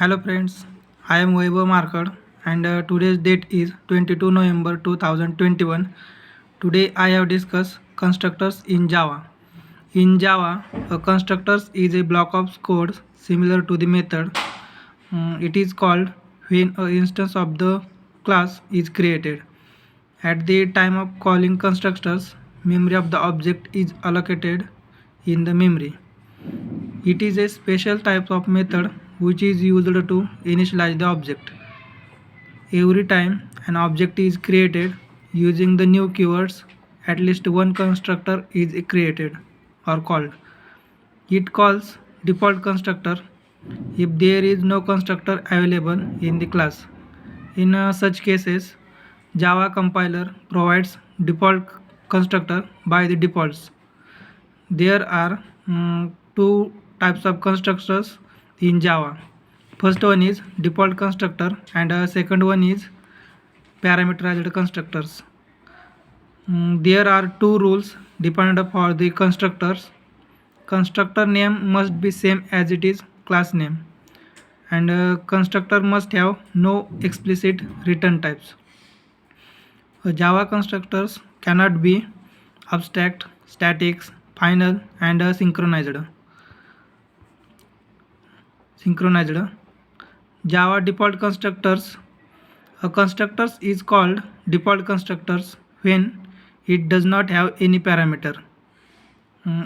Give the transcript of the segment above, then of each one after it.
Hello friends, I am Vaibhav Markad and today's date is 22 November 2021. Today I have discussed constructors in Java. In Java, a constructor is a block of code similar to the method. It is called when an instance of the class is created. At the time of calling constructors, memory of the object is allocated in the memory. It is a special type of method which is used to initialize the object. Every time an object is created using the new keywords, at least one constructor is created or called. It calls default constructor if there is no constructor available in the class. In such cases, Java compiler provides default constructor by the defaults. There are two types of constructors in Java. First one is default constructor and second one is parameterized constructors. There are two rules dependent for the constructors. Constructor name must be same as it is class name, and constructor must have no explicit return types. Java constructors cannot be abstract, static, final, and synchronized. Java default constructors. A constructor is called default constructors when it does not have any parameter.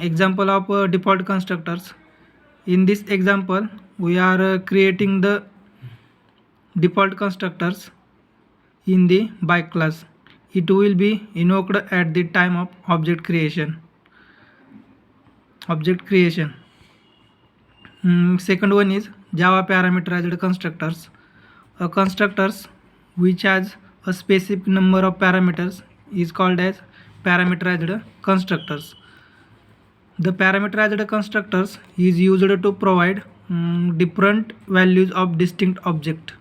Example of default constructors. In this example, we are creating the default constructors in the bike class. It will be invoked at the time of object creation. Second one is Java parameterized constructors. A constructors which has a specific number of parameters is called as parameterized constructors. The parameterized constructors is used to provide different values of distinct object.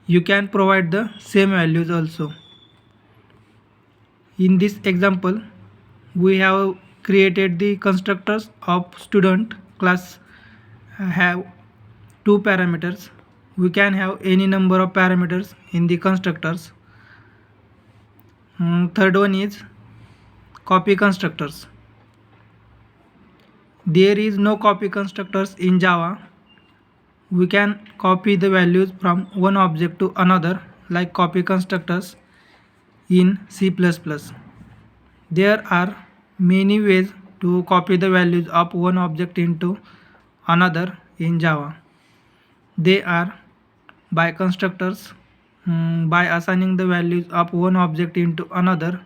You can provide the same values also. In this example, we have created the constructors of student class have two parameters. We can have any number of parameters in the constructors. Third one is copy constructors. There is no copy constructors in Java. We can copy the values from one object to another like copy constructors in C++. There are many ways to copy the values of one object into another in Java. They are by constructors, by assigning the values of one object into another,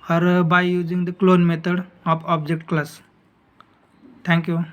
or by using the clone method of object class. Thank you.